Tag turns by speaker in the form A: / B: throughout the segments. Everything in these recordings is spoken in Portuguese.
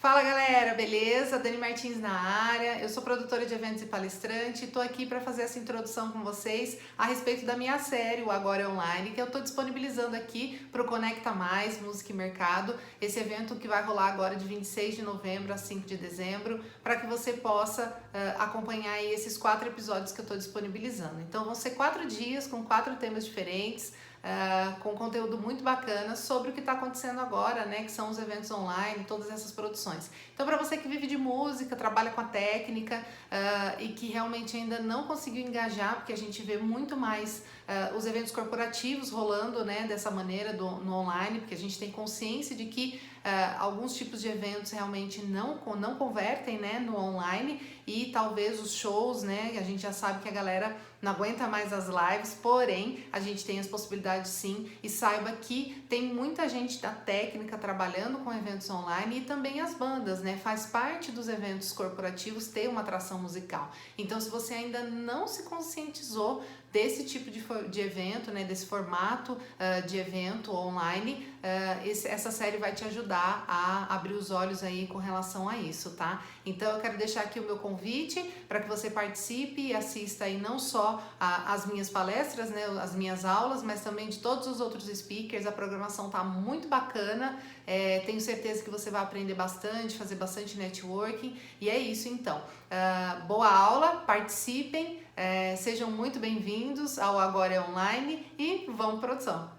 A: Fala galera, beleza? Dani Martins na área. Eu sou produtora de eventos e palestrante e tô aqui para fazer essa introdução com vocês a respeito da minha série, o Agora é Online, que eu tô disponibilizando aqui para o Conecta Mais Música e Mercado, esse evento que vai rolar agora de 26 de novembro a 5 de dezembro, para que você possa acompanhar aí esses 4 episódios que eu tô disponibilizando. Então vão ser 4 dias com 4 temas diferentes. Com conteúdo muito bacana sobre o que está acontecendo agora, né? Que são os eventos online, todas essas produções. Então, para você que vive de música, trabalha com a técnica e que realmente ainda não conseguiu engajar, porque a gente vê muito mais os eventos corporativos rolando, né? Dessa maneira no online, porque a gente tem consciência de que alguns tipos de eventos realmente não convertem, né? No online e talvez os shows, né? A gente já sabe que a galera não aguenta mais as lives, porém a gente tem as possibilidades sim, e saiba que tem muita gente da técnica trabalhando com eventos online e também as bandas, né? Faz parte dos eventos corporativos ter uma atração musical. Então, se você ainda não se conscientizou desse tipo de evento, né? Desse formato de evento online, essa série vai te ajudar a abrir os olhos aí com relação a isso, tá? Então eu quero deixar aqui o meu convite para que você participe e assista aí não só as minhas palestras, né, as minhas aulas, mas também de todos os outros speakers. A programação tá muito bacana, tenho certeza que você vai aprender bastante, fazer bastante networking, e é isso então. Boa aula, participem, sejam muito bem-vindos ao Agora é Online e vamos produção!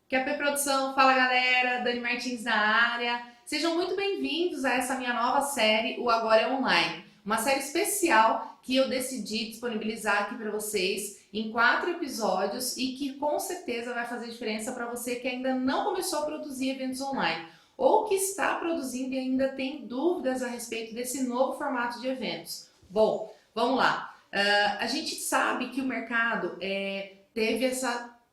A: QAP Produção, fala galera, Dani Martins na área. Sejam muito bem-vindos a essa minha nova série, o Agora é Online. Uma série especial que eu decidi disponibilizar aqui para vocês em 4 episódios e que com certeza vai fazer diferença para você que ainda não começou a produzir eventos online ou que está produzindo e ainda tem dúvidas a respeito desse novo formato de eventos. Bom, vamos lá. A gente sabe que o mercado teve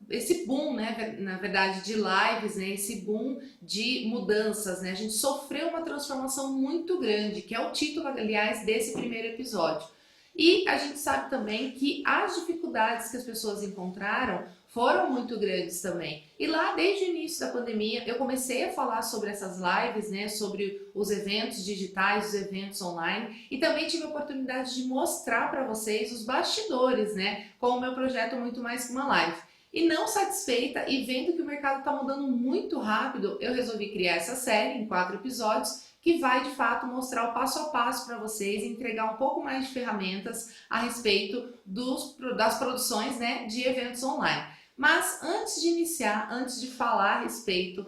A: esse boom, né, na verdade, de lives, né, esse boom de mudanças, né, a gente sofreu uma transformação muito grande, que é o título, aliás, desse primeiro episódio. E a gente sabe também que as dificuldades que as pessoas encontraram foram muito grandes também. E lá, desde o início da pandemia, eu comecei a falar sobre essas lives, né, sobre os eventos digitais, os eventos online, e também tive a oportunidade de mostrar para vocês os bastidores, né, com o meu projeto Muito Mais Que Uma Live. E não satisfeita e vendo que o mercado está mudando muito rápido, eu resolvi criar essa série em 4 episódios que vai de fato mostrar o passo a passo para vocês, entregar um pouco mais de ferramentas a respeito das produções, né, de eventos online. Mas antes de iniciar, antes de falar a respeito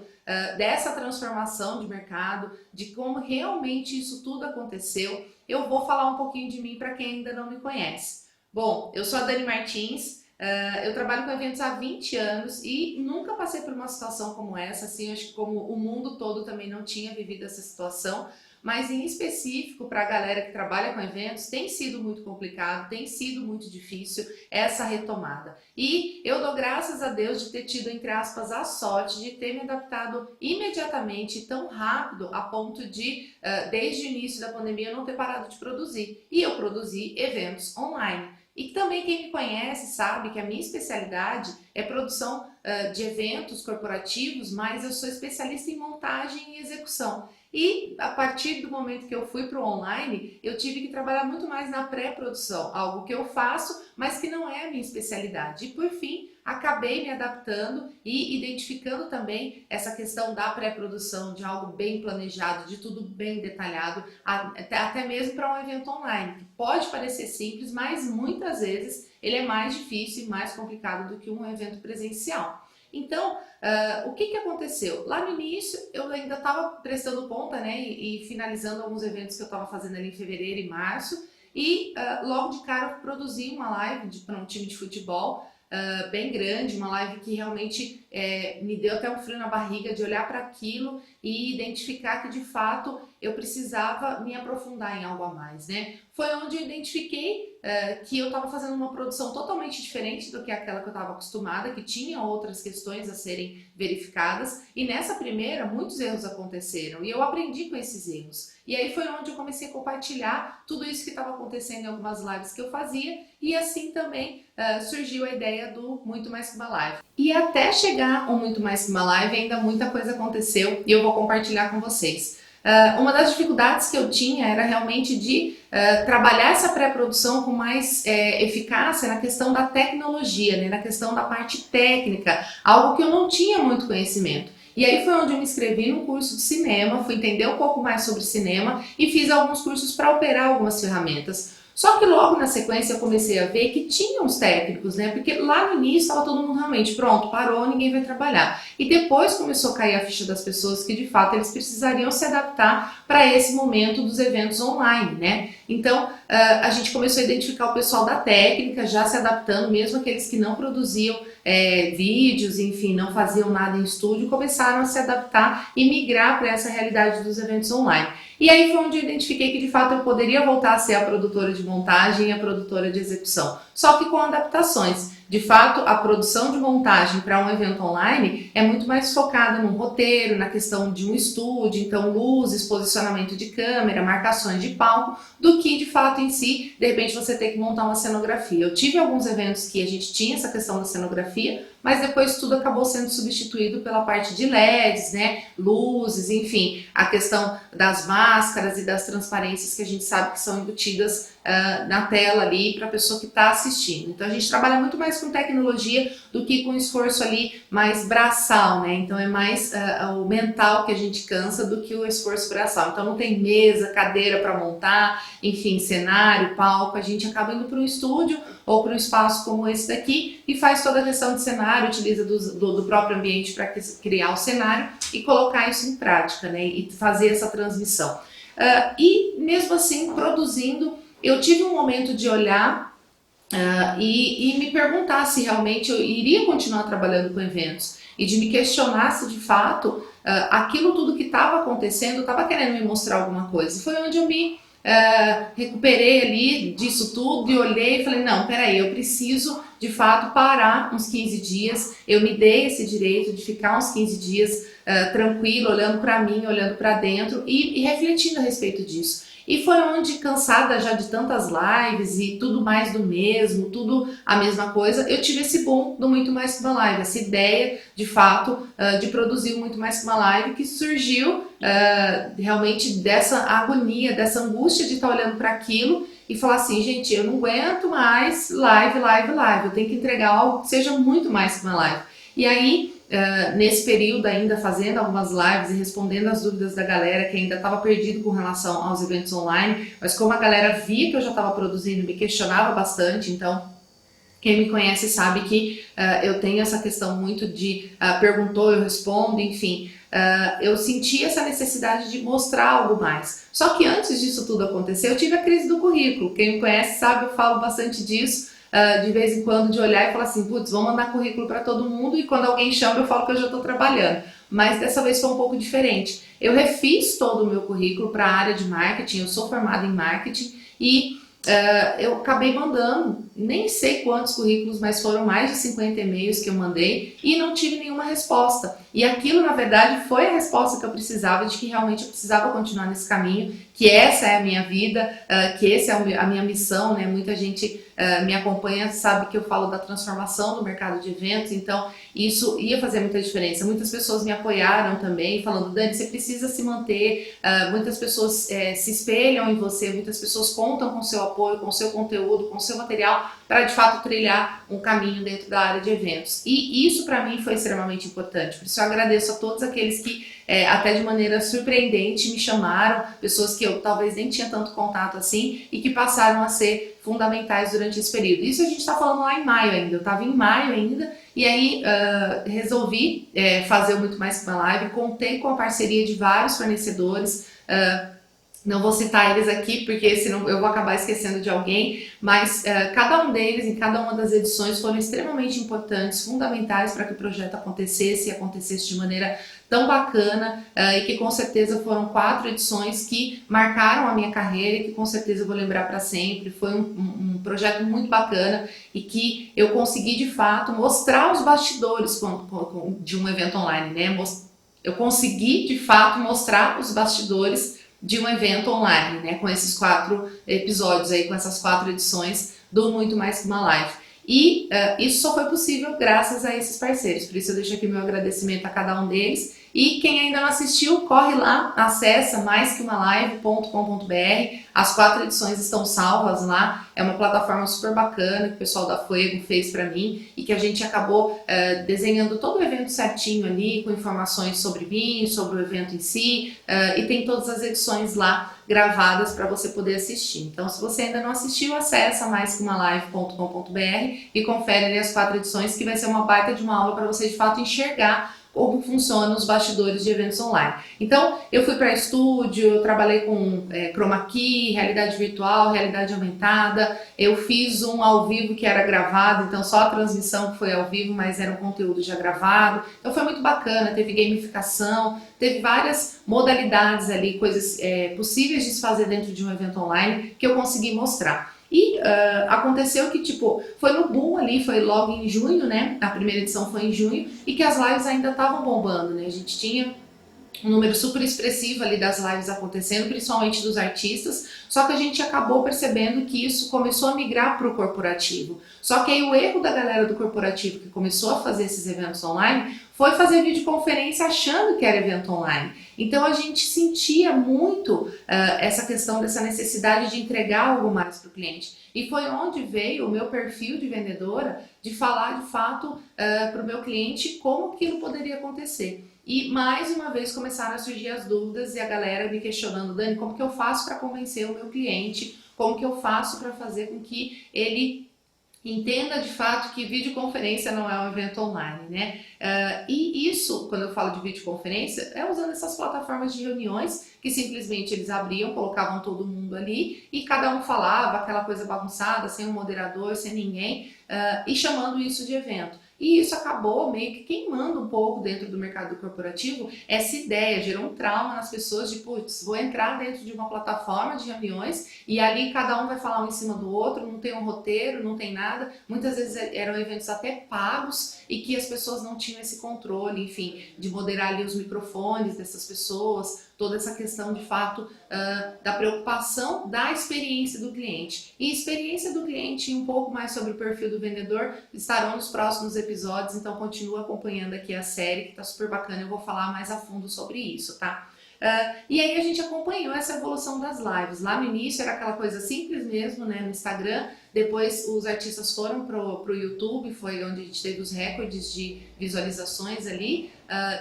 A: dessa transformação de mercado, de como realmente isso tudo aconteceu, eu vou falar um pouquinho de mim para quem ainda não me conhece. Bom, eu sou a Dani Martins. Eu trabalho com eventos há 20 anos e nunca passei por uma situação como essa, assim, acho que como o mundo todo também não tinha vivido essa situação, mas em específico para a galera que trabalha com eventos tem sido muito complicado, tem sido muito difícil essa retomada. E eu dou graças a Deus de ter tido, entre aspas, a sorte de ter me adaptado imediatamente, tão rápido, a ponto de, desde o início da pandemia, eu não ter parado de produzir. E eu produzi eventos online. E também quem me conhece sabe que a minha especialidade é produção de eventos corporativos, mas eu sou especialista em montagem e execução. E a partir do momento que eu fui para o online, eu tive que trabalhar muito mais na pré-produção, algo que eu faço, mas que não é a minha especialidade. E por fim, acabei me adaptando e identificando também essa questão da pré-produção, de algo bem planejado, de tudo bem detalhado, até mesmo para um evento online, que pode parecer simples, mas muitas vezes ele é mais difícil e mais complicado do que um evento presencial. Então, o que aconteceu? Lá no início, eu ainda estava prestando conta, né, e finalizando alguns eventos que eu estava fazendo ali em fevereiro e março, e logo de cara eu produzi uma live para um time de futebol, bem grande, uma live que realmente me deu até um frio na barriga de olhar para aquilo e identificar que de fato eu precisava me aprofundar em algo a mais, né? Foi onde eu identifiquei que eu estava fazendo uma produção totalmente diferente do que aquela que eu estava acostumada, que tinha outras questões a serem verificadas, e nessa primeira muitos erros aconteceram e eu aprendi com esses erros. E aí foi onde eu comecei a compartilhar tudo isso que estava acontecendo em algumas lives que eu fazia, e assim também surgiu a ideia do Muito Mais Que Uma Live. E até chegar ao Muito Mais Que Uma Live ainda muita coisa aconteceu e eu vou compartilhar com vocês. Uma das dificuldades que eu tinha era realmente de trabalhar essa pré-produção com mais eficácia na questão da tecnologia, né, na questão da parte técnica, algo que eu não tinha muito conhecimento. E aí foi onde eu me inscrevi num curso de cinema, fui entender um pouco mais sobre cinema e fiz alguns cursos para operar algumas ferramentas. Só que logo na sequência eu comecei a ver que tinha uns técnicos, né? Porque lá no início estava todo mundo realmente pronto, parou, ninguém vai trabalhar. E depois começou a cair a ficha das pessoas que de fato eles precisariam se adaptar para esse momento dos eventos online, né? Então a gente começou a identificar o pessoal da técnica já se adaptando, mesmo aqueles que não produziam vídeos, enfim, não faziam nada em estúdio, começaram a se adaptar e migrar para essa realidade dos eventos online. E aí foi onde eu identifiquei que de fato eu poderia voltar a ser a produtora de montagem e a produtora de execução, só que com adaptações. De fato, a produção de montagem para um evento online é muito mais focada no roteiro, na questão de um estúdio, então luzes, posicionamento de câmera, marcações de palco, do que de fato em si, de repente você ter que montar uma cenografia. Eu tive alguns eventos que a gente tinha essa questão da cenografia, mas depois tudo acabou sendo substituído pela parte de LEDs, né, luzes, enfim, a questão das máscaras e das transparências que a gente sabe que são embutidas na tela ali para a pessoa que está assistindo. Então a gente trabalha muito mais com tecnologia do que com esforço ali mais braçal, né? Então é mais o mental que a gente cansa do que o esforço braçal. Então não tem mesa, cadeira para montar, enfim, cenário, palco. A gente acaba indo para um estúdio ou para um espaço como esse daqui e faz toda a questão de cenário, utiliza do próprio ambiente para criar o cenário e colocar isso em prática, né? E fazer essa transmissão. E mesmo assim, produzindo, eu tive um momento de olhar e me perguntar se realmente eu iria continuar trabalhando com eventos e de me questionar se de fato aquilo tudo que estava acontecendo estava querendo me mostrar alguma coisa. Foi onde eu me recuperei ali disso tudo e olhei e falei, não, peraí, eu preciso de fato parar uns 15 dias, eu me dei esse direito de ficar uns 15 dias tranquilo, olhando para mim, olhando para dentro e refletindo a respeito disso. E foi onde, cansada já de tantas lives e tudo mais do mesmo, tudo a mesma coisa, eu tive esse boom do Muito Mais Que Uma Live, essa ideia, de fato, de produzir o Muito Mais Que Uma Live, que surgiu realmente dessa agonia, dessa angústia de estar olhando para aquilo e falar assim, gente, eu não aguento mais live, eu tenho que entregar algo que seja muito mais que uma live. E aí, nesse período ainda fazendo algumas lives e respondendo as dúvidas da galera que ainda estava perdido com relação aos eventos online, mas como a galera via que eu já estava produzindo, me questionava bastante, então quem me conhece sabe que eu tenho essa questão muito de perguntou, eu respondo, enfim, eu senti essa necessidade de mostrar algo mais. Só que antes disso tudo acontecer, eu tive a crise do currículo. Quem me conhece sabe, eu falo bastante disso. De vez em quando de olhar e falar assim, putz, vamos mandar currículo para todo mundo e quando alguém chama eu falo que eu já estou trabalhando. Mas dessa vez foi um pouco diferente. Eu refiz todo o meu currículo para a área de marketing, eu sou formada em marketing e eu acabei mandando, nem sei quantos currículos, mas foram mais de 50 e-mails que eu mandei e não tive nenhuma resposta. E aquilo, na verdade, foi a resposta que eu precisava, de que realmente eu precisava continuar nesse caminho, que essa é a minha vida, que essa é a minha missão, né? Muita gente me acompanha, sabe que eu falo da transformação do mercado de eventos, então isso ia fazer muita diferença. Muitas pessoas me apoiaram também, falando, Dani, você precisa se manter, muitas pessoas se espelham em você, muitas pessoas contam com o seu apoio, com o seu conteúdo, com o seu material, para de fato trilhar um caminho dentro da área de eventos. E isso para mim foi extremamente importante, por isso eu agradeço a todos aqueles que até de maneira surpreendente me chamaram, pessoas que eu talvez nem tinha tanto contato assim e que passaram a ser fundamentais durante esse período. Isso a gente está falando lá em maio ainda, eu estava em maio ainda e aí resolvi fazer o Muito Mais Que Uma Live, contei com a parceria de vários fornecedores, Não vou citar eles aqui, porque senão eu vou acabar esquecendo de alguém, mas cada um deles, em cada uma das edições, foram extremamente importantes, fundamentais para que o projeto acontecesse e acontecesse de maneira tão bacana, e que com certeza foram 4 edições que marcaram a minha carreira e que com certeza eu vou lembrar para sempre. Foi um projeto muito bacana e que eu consegui de fato mostrar os bastidores de um evento online, né? Eu consegui de fato mostrar os bastidores de um evento online, né, com esses 4 episódios aí, com essas 4 edições do Muito Mais Que Uma Live. E isso só foi possível graças a esses parceiros, por isso eu deixo aqui meu agradecimento a cada um deles. E quem ainda não assistiu, corre lá, acessa maisqueumalive.com.br. As 4 edições estão salvas lá. É uma plataforma super bacana que o pessoal da Fuego fez para mim e que a gente acabou desenhando todo o evento certinho ali, com informações sobre mim, sobre o evento em si, e tem todas as edições lá gravadas para você poder assistir. Então, se você ainda não assistiu, acessa maisqueumalive.com.br e confere ali as 4 edições, que vai ser uma baita de uma aula para você de fato enxergar como funcionam os bastidores de eventos online. Então, eu fui para estúdio, eu trabalhei com chroma key, realidade virtual, realidade aumentada, eu fiz um ao vivo que era gravado, então só a transmissão que foi ao vivo, mas era um conteúdo já gravado. Então foi muito bacana, teve gamificação, teve várias modalidades ali, coisas possíveis de se fazer dentro de um evento online que eu consegui mostrar. E aconteceu que, tipo, foi no boom ali, foi logo em junho, né? A primeira edição foi em junho, e que as lives ainda estavam bombando, né? A gente tinha um número super expressivo ali das lives acontecendo, principalmente dos artistas, só que a gente acabou percebendo que isso começou a migrar para o corporativo. Só que aí o erro da galera do corporativo que começou a fazer esses eventos online foi fazer videoconferência achando que era evento online. Então a gente sentia muito essa questão dessa necessidade de entregar algo mais para o cliente. E foi onde veio o meu perfil de vendedora de falar de fato para o meu cliente como aquilo poderia acontecer. E mais uma vez começaram a surgir as dúvidas e a galera me questionando: Dani, como que eu faço para convencer o meu cliente? Como que eu faço para fazer com que ele entenda de fato que videoconferência não é um evento online, né? E isso, quando eu falo de videoconferência, é usando essas plataformas de reuniões que simplesmente eles abriam, colocavam todo mundo ali e cada um falava aquela coisa bagunçada, sem um moderador, sem ninguém, e chamando isso de evento. E isso acabou meio que queimando um pouco dentro do mercado corporativo essa ideia, gerou um trauma nas pessoas de, putz, vou entrar dentro de uma plataforma de reuniões e ali cada um vai falar um em cima do outro, não tem um roteiro, não tem nada. Muitas vezes eram eventos até pagos e que as pessoas não tinham esse controle, enfim, de moderar ali os microfones dessas pessoas, toda essa questão de fato da preocupação da experiência do cliente. E experiência do cliente e um pouco mais sobre o perfil do vendedor estarão nos próximos episódios, então continua acompanhando aqui a série que tá super bacana, eu vou falar mais a fundo sobre isso, tá? E aí a gente acompanhou essa evolução das lives. Lá no início era aquela coisa simples mesmo, né, no Instagram. Depois os artistas foram pro YouTube, foi onde a gente teve os recordes de visualizações ali.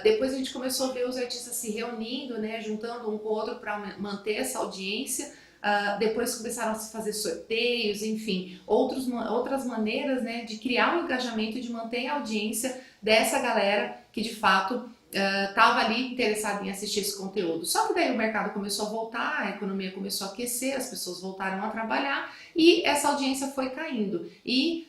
A: Depois a gente começou a ver os artistas se reunindo, né, juntando um com o outro para manter essa audiência. Depois começaram a se fazer sorteios, enfim, outras maneiras, né, de criar um engajamento e de manter a audiência dessa galera que de fato estava ali interessado em assistir esse conteúdo. Só que daí o mercado começou a voltar, a economia começou a aquecer, as pessoas voltaram a trabalhar e essa audiência foi caindo. E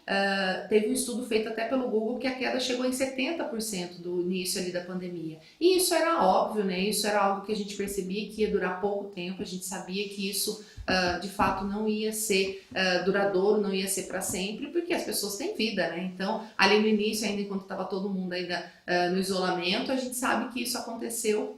A: teve um estudo feito até pelo Google que a queda chegou em 70% do início ali da pandemia. E isso era óbvio, né? Isso era algo que a gente percebia que ia durar pouco tempo, a gente sabia que isso de fato não ia ser duradouro, não ia ser para sempre, porque as pessoas têm vida, né? Então, ali no início, ainda enquanto estava todo mundo ainda no isolamento, a gente sabe que isso aconteceu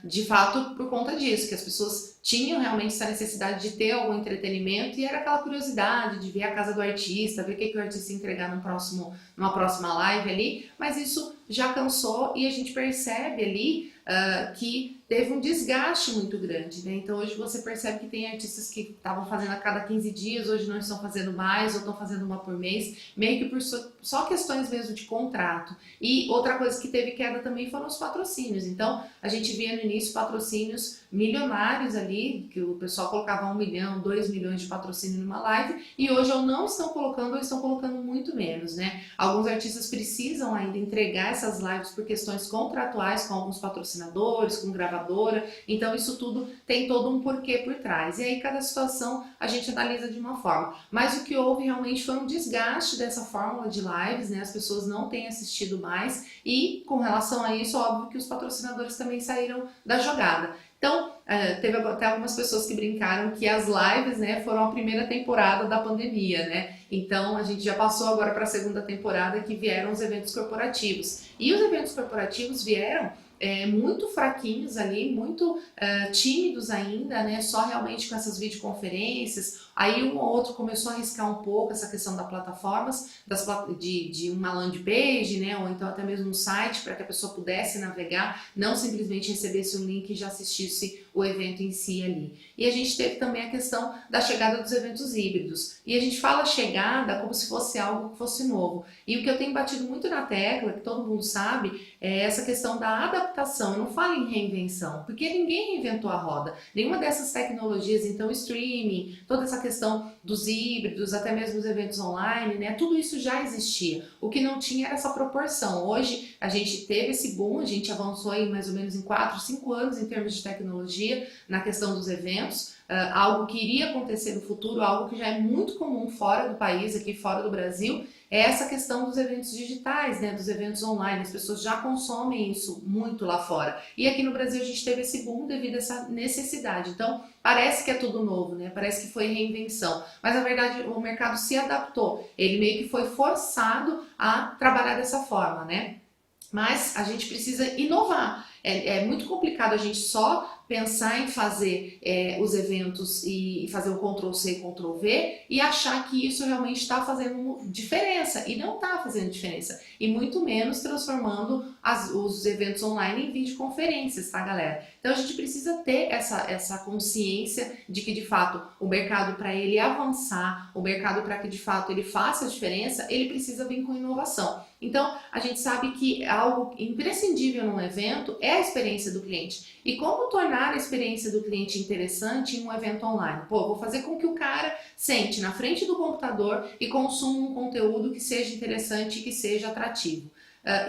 A: de fato por conta disso, que as pessoas tinham realmente essa necessidade de ter algum entretenimento e era aquela curiosidade de ver a casa do artista, ver o que o artista ia entregar numa próxima live ali, mas isso já cansou e a gente percebe ali que teve um desgaste muito grande, né? Então hoje você percebe que tem artistas que estavam fazendo a cada 15 dias, hoje não estão fazendo mais ou estão fazendo uma por mês, meio que por só questões mesmo de contrato. E outra coisa que teve queda também foram os patrocínios. Então a gente via no início patrocínios milionários ali, que o pessoal colocava 1 milhão, 2 milhões de patrocínio numa live, e hoje ou não estão colocando ou estão colocando muito menos, né? Alguns artistas precisam ainda entregar essas lives por questões contratuais com alguns patrocinadores patrocinadores, com gravadora, então isso tudo tem todo um porquê por trás. E aí cada situação a gente analisa de uma forma. Mas o que houve realmente foi um desgaste dessa fórmula de lives, né? As pessoas não têm assistido mais e com relação a isso, óbvio que os patrocinadores também saíram da jogada. Então, teve até algumas pessoas que brincaram que as lives, né, foram a primeira temporada da pandemia, né? Então, a gente já passou agora para a segunda temporada que vieram os eventos corporativos. E os eventos corporativos vieram muito fraquinhos ali, muito tímidos ainda, né? Só realmente com essas videoconferências. Aí um ou outro começou a arriscar um pouco essa questão das plataformas, de uma landing page, né? Ou então até mesmo um site para que a pessoa pudesse navegar, não simplesmente recebesse um link e já assistisse o evento em si ali. E a gente teve também a questão da chegada dos eventos híbridos. E a gente fala chegada como se fosse algo que fosse novo. E o que eu tenho batido muito na tecla, que todo mundo sabe, é essa questão da adaptação. Eu não falo em reinvenção, porque ninguém reinventou a roda. Nenhuma dessas tecnologias, então streaming, toda essa questão dos híbridos, até mesmo os eventos online, né? Tudo isso já existia. O que não tinha era essa proporção. Hoje a gente teve esse boom, a gente avançou aí mais ou menos em 4, 5 anos em termos de tecnologia na questão dos eventos. Algo que iria acontecer no futuro, algo que já é muito comum fora do país, aqui fora do Brasil, é essa questão dos eventos digitais, né, dos eventos online. As pessoas já consomem isso muito lá fora. E aqui no Brasil a gente teve esse boom devido a essa necessidade. Então, parece que é tudo novo, né? Parece que foi reinvenção. Mas, na verdade, o mercado se adaptou. Ele meio que foi forçado a trabalhar dessa forma, né? Mas a gente precisa inovar. É muito complicado a gente só pensar em fazer os eventos e fazer um Ctrl+C, Ctrl+V e achar que isso realmente está fazendo diferença. E não está fazendo diferença. E muito menos transformando os eventos online em videoconferências, tá, galera? Então a gente precisa ter essa consciência de que, de fato, o mercado, para ele avançar, o mercado, para que, de fato, ele faça a diferença, ele precisa vir com inovação. Então, a gente sabe que algo imprescindível num evento é a experiência do cliente. E como tornar a experiência do cliente interessante em um evento online? Pô, vou fazer com que o cara sente na frente do computador e consuma um conteúdo que seja interessante e que seja atrativo.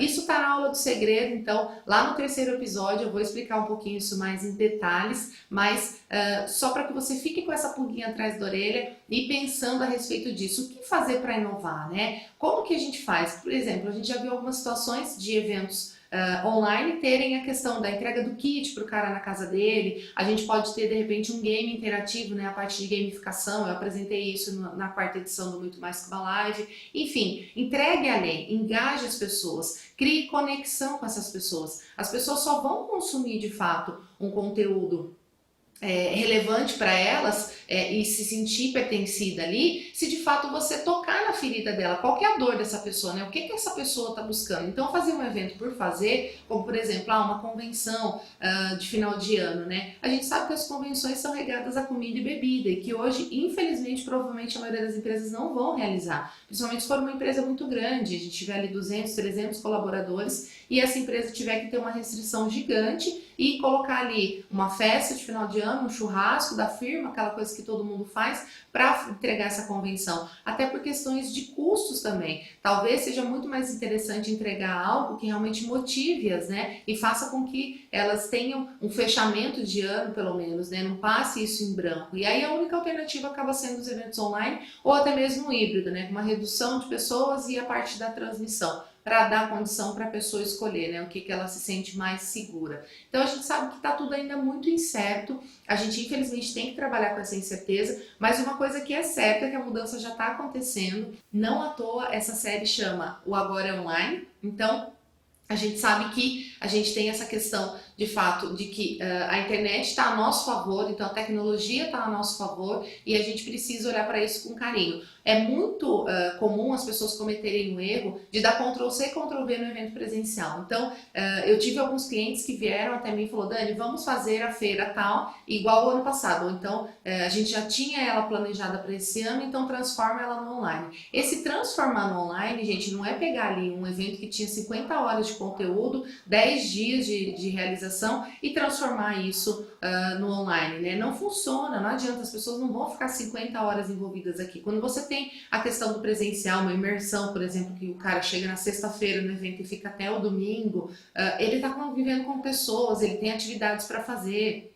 A: Isso está na aula do segredo, então lá no terceiro episódio eu vou explicar um pouquinho isso mais em detalhes, mas só para que você fique com essa pulguinha atrás da orelha e pensando a respeito disso. O que fazer para inovar, né? Como que a gente faz? Por exemplo, a gente já viu algumas situações de eventos online terem a questão da entrega do kit para o cara na casa dele. A gente pode ter, de repente, um game interativo, né? A parte de gamificação. Eu apresentei isso na quarta edição do Muito Mais Que Uma Live. Enfim, entregue além, engaje as pessoas, crie conexão com essas pessoas. As pessoas só vão consumir, de fato, um conteúdo relevante para elas e se sentir pertencida ali, se de fato você tocar na ferida dela, qual que é a dor dessa pessoa, né? O que essa pessoa está buscando. Então, fazer um evento por fazer, como por exemplo, uma convenção de final de ano, né? A gente sabe que as convenções são regadas a comida e bebida e que hoje, infelizmente, provavelmente a maioria das empresas não vão realizar, principalmente se for uma empresa muito grande, a gente tiver ali 200, 300 colaboradores e essa empresa tiver que ter uma restrição gigante e colocar ali uma festa de final de ano, um churrasco da firma, aquela coisa que todo mundo faz, para entregar essa convenção. Até por questões de custos também. Talvez seja muito mais interessante entregar algo que realmente motive-as, né? E faça com que elas tenham um fechamento de ano, pelo menos, né? Não passe isso em branco. E aí a única alternativa acaba sendo os eventos online ou até mesmo um híbrido, né? Uma redução de pessoas e a parte da transmissão, para dar condição para a pessoa escolher, né, o que ela se sente mais segura. Então a gente sabe que está tudo ainda muito incerto, a gente infelizmente tem que trabalhar com essa incerteza, mas uma coisa que é certa é que a mudança já está acontecendo, não à toa essa série chama O Agora é Online, então a gente sabe que a gente tem essa questão, de fato, de que a internet está a nosso favor, então a tecnologia está a nosso favor e a gente precisa olhar para isso com carinho. É muito comum as pessoas cometerem o erro de dar Ctrl+C, Ctrl+V no evento presencial. Então, eu tive alguns clientes que vieram até mim e falaram: Dani, vamos fazer a feira tal, igual o ano passado. Ou então, a gente já tinha ela planejada para esse ano, então transforma ela no online. Esse transformar no online, gente, não é pegar ali um evento que tinha 50 horas de conteúdo, 10 10 dias de realização e transformar isso no online, né? Não funciona, não adianta, as pessoas não vão ficar 50 horas envolvidas aqui. Quando você tem a questão do presencial, uma imersão, por exemplo, que o cara chega na sexta-feira no evento e fica até o domingo, ele está convivendo com pessoas, ele tem atividades para fazer.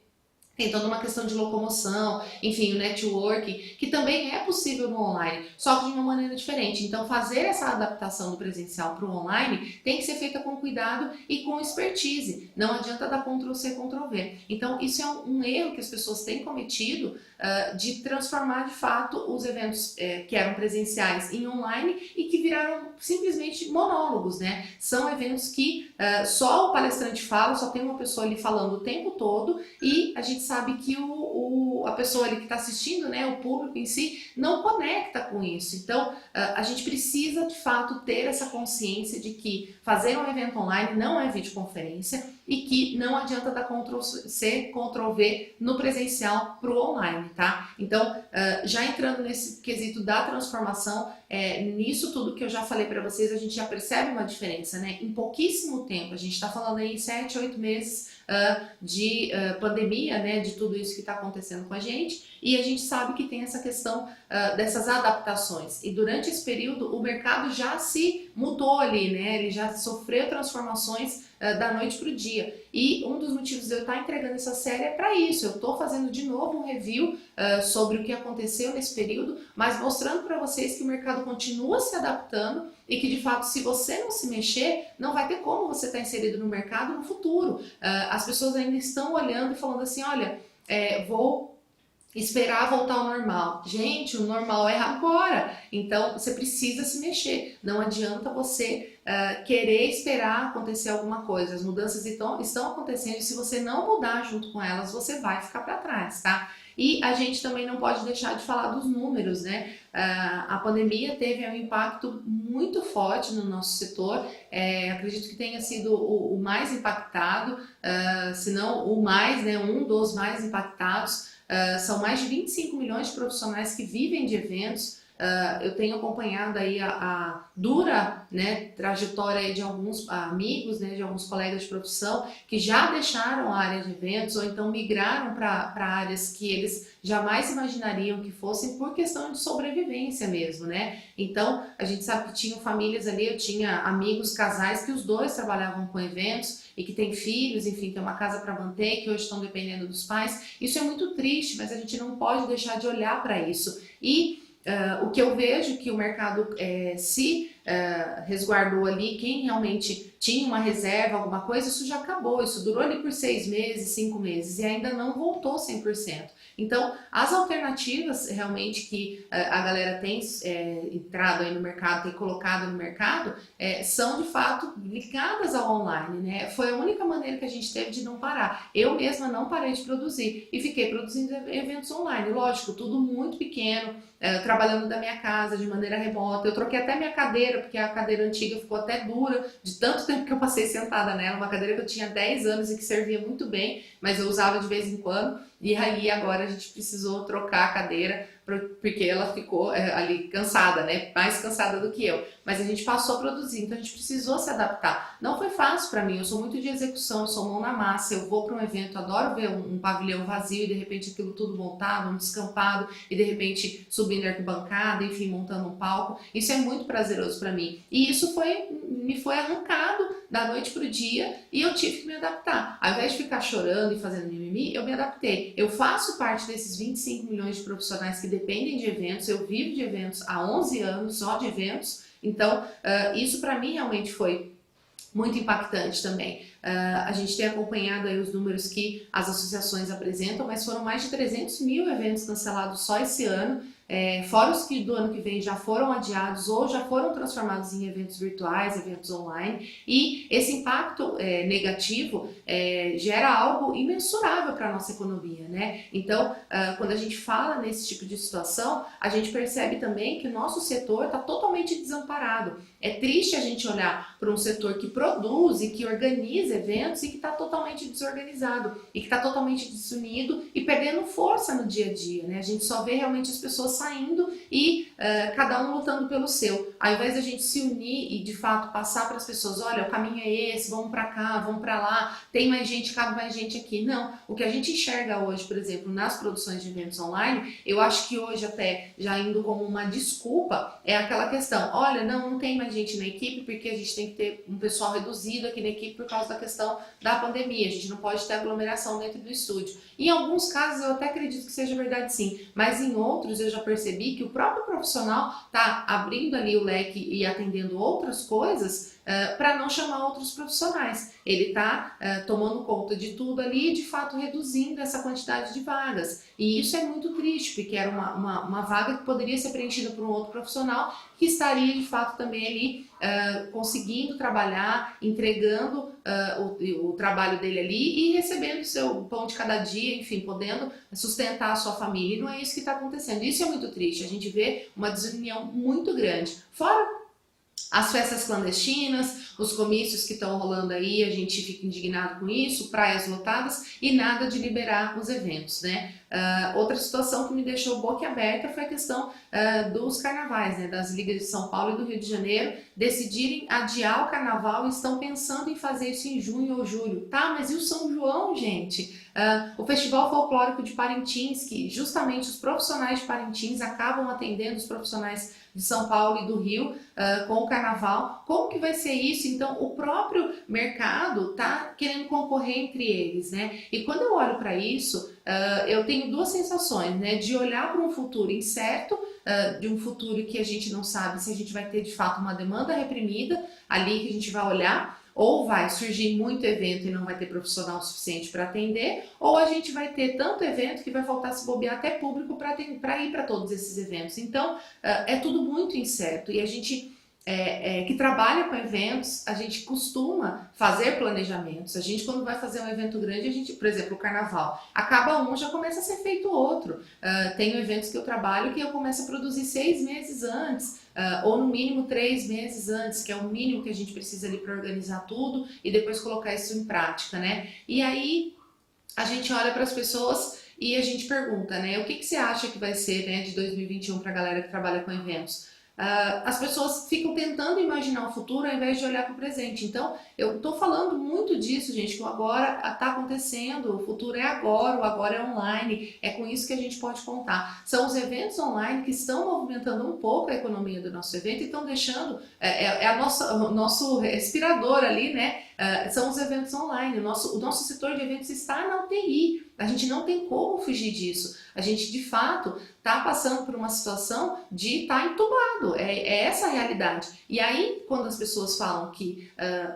A: Tem toda uma questão de locomoção, enfim, o networking, que também é possível no online, só que de uma maneira diferente. Então, fazer essa adaptação do presencial para o online tem que ser feita com cuidado e com expertise. Não adianta dar Ctrl+C, Ctrl+V. Então, isso é um erro que as pessoas têm cometido de transformar, de fato, os eventos que eram presenciais em online e que viraram simplesmente monólogos, né? São eventos que só o palestrante fala, só tem uma pessoa ali falando o tempo todo e a gente sabe que a pessoa ali que está assistindo, né, o público em si, não conecta com isso. Então, a gente precisa, de fato, ter essa consciência de que fazer um evento online não é videoconferência e que não adianta dar Ctrl+C, Ctrl+V no presencial para o online, tá? Então, já entrando nesse quesito da transformação, nisso tudo que eu já falei para vocês, a gente já percebe uma diferença, né? Em pouquíssimo tempo, a gente está falando aí em 7, 8 meses de pandemia, né? De tudo isso que está acontecendo com a gente, e a gente sabe que tem essa questão dessas adaptações. E durante esse período, o mercado já se mudou ali, né? Ele já sofreu transformações da noite para o dia. E um dos motivos de eu estar entregando essa série é para isso. Eu estou fazendo de novo um review sobre o que aconteceu nesse período, mas mostrando para vocês que o mercado continua se adaptando e que, de fato, se você não se mexer, não vai ter como você estar inserido no mercado no futuro. As pessoas ainda estão olhando e falando assim, olha, vou esperar voltar ao normal. Gente, o normal é agora. Então, você precisa se mexer. Não adianta você querer esperar acontecer alguma coisa. As mudanças estão acontecendo e se você não mudar junto com elas, você vai ficar para trás, tá? E a gente também não pode deixar de falar dos números, né? A pandemia teve um impacto muito forte no nosso setor. Acredito que tenha sido o mais impactado, se não o mais, né? Um dos mais impactados. São mais de 25 milhões de profissionais que vivem de eventos. Eu tenho acompanhado aí a dura, né, trajetória de alguns amigos, né, de alguns colegas de profissão que já deixaram a área de eventos ou então migraram para áreas que eles jamais imaginariam que fossem por questão de sobrevivência mesmo, né? Então, a gente sabe que tinham famílias ali, eu tinha amigos, casais que os dois trabalhavam com eventos e que têm filhos, enfim, tem uma casa para manter, que hoje estão dependendo dos pais. Isso é muito triste, mas a gente não pode deixar de olhar para isso. E o que eu vejo que o mercado se resguardou ali, quem realmente tinha uma reserva, alguma coisa, isso já acabou, isso durou ali por 6 meses, 5 meses e ainda não voltou 100%. Então, as alternativas realmente que a galera tem entrado aí no mercado, tem colocado no mercado, são de fato ligadas ao online, né? Foi a única maneira que a gente teve de não parar. Eu mesma não parei de produzir e fiquei produzindo eventos online, lógico, tudo muito pequeno, trabalhando da minha casa de maneira remota. Eu troquei até minha cadeira, porque a cadeira antiga ficou até dura, de tanto tempo que eu passei sentada nela, uma cadeira que eu tinha 10 anos e que servia muito bem, mas eu usava de vez em quando, e aí agora a gente precisou trocar a cadeira, porque ela ficou ali cansada, né? Mais cansada do que eu. Mas a gente passou a produzir, então a gente precisou se adaptar. Não foi fácil para mim, eu sou muito de execução, eu sou mão na massa, eu vou para um evento, adoro ver um pavilhão vazio e de repente aquilo tudo montado, um descampado e de repente subindo a arquibancada, enfim, montando um palco. Isso é muito prazeroso para mim. E isso me foi arrancado da noite pro dia e eu tive que me adaptar. Ao invés de ficar chorando e fazendo mimimi, eu me adaptei. Eu faço parte desses 25 milhões de profissionais que dependem de eventos, eu vivo de eventos há 11 anos, só de eventos, então isso para mim realmente foi muito impactante também. A gente tem acompanhado aí os números que as associações apresentam, mas foram mais de 300 mil eventos cancelados só esse ano, fora os que do ano que vem já foram adiados ou já foram transformados em eventos virtuais, eventos online, e esse impacto negativo gera algo imensurável para a nossa economia, né? Então, quando a gente fala nesse tipo de situação, a gente percebe também que o nosso setor está totalmente desamparado. É triste a gente olhar para um setor que produz e que organiza eventos e que está totalmente desorganizado e que está totalmente desunido e perdendo força no dia a dia, né? A gente só vê realmente as pessoas saindo e cada um lutando pelo seu. Ao invés de a gente se unir e de fato passar para as pessoas, olha, o caminho é esse, vamos para cá, vamos para lá, tem mais gente, cabe mais gente aqui. Não, o que a gente enxerga hoje, por exemplo, nas produções de eventos online, eu acho que hoje até já indo como uma desculpa, é aquela questão, olha, não tem mais gente na equipe porque a gente tem que ter um pessoal reduzido aqui na equipe por causa da questão da pandemia, a gente não pode ter aglomeração dentro do estúdio. Em alguns casos eu até acredito que seja verdade sim, mas em outros eu já percebi que o próprio profissional está abrindo ali o leque e atendendo outras coisas para não chamar outros profissionais. Ele está tomando conta de tudo ali e de fato reduzindo essa quantidade de vagas. E isso é muito triste, porque era uma vaga que poderia ser preenchida por um outro profissional que estaria de fato também ali conseguindo trabalhar, entregando o trabalho dele ali e recebendo o seu pão de cada dia, enfim, podendo sustentar a sua família. E não é isso que está acontecendo. Isso é muito triste. A gente vê uma desunião muito grande. Fora as festas clandestinas, os comícios que estão rolando aí, a gente fica indignado com isso, praias lotadas e nada de liberar os eventos, né? Outra situação que me deixou boquiaberta foi a questão dos carnavais, né? Das ligas de São Paulo e do Rio de Janeiro decidirem adiar o carnaval e estão pensando em fazer isso em junho ou julho. Tá, mas e o São João, gente? O Festival Folclórico de Parintins, que justamente os profissionais de Parintins acabam atendendo os profissionais de São Paulo e do Rio com o carnaval. Como que vai ser isso? Então o próprio mercado tá querendo concorrer entre eles, né? E quando eu olho para isso, eu tenho duas sensações, né? De olhar para um futuro incerto, de um futuro que a gente não sabe se a gente vai ter de fato uma demanda reprimida ali que a gente vai olhar, ou vai surgir muito evento e não vai ter profissional suficiente para atender, ou a gente vai ter tanto evento que vai faltar se bobear até público para ir para todos esses eventos. Então, é tudo muito incerto e a gente que trabalha com eventos, a gente costuma fazer planejamentos. A gente, quando vai fazer um evento grande, a gente, por exemplo, o carnaval, acaba um, já começa a ser feito outro. Tenho eventos que eu trabalho que eu começo a produzir 6 meses antes, ou no mínimo 3 meses antes, que é o mínimo que a gente precisa ali para organizar tudo e depois colocar isso em prática, né? E aí a gente olha para as pessoas e a gente pergunta, né? O que que você acha que vai ser, né, de 2021 para a galera que trabalha com eventos? As pessoas ficam tentando imaginar o futuro ao invés de olhar para o presente. Então, eu estou falando muito disso, gente, que o agora está acontecendo, o futuro é agora, o agora é online, é com isso que a gente pode contar. São os eventos online que estão movimentando um pouco a economia do nosso evento e estão deixando, o nosso respirador ali, né? São os eventos online. O nosso setor de eventos está na UTI. A gente não tem como fugir disso. A gente, de fato, está passando por uma situação de estar entubado. É essa a realidade. E aí, quando as pessoas falam que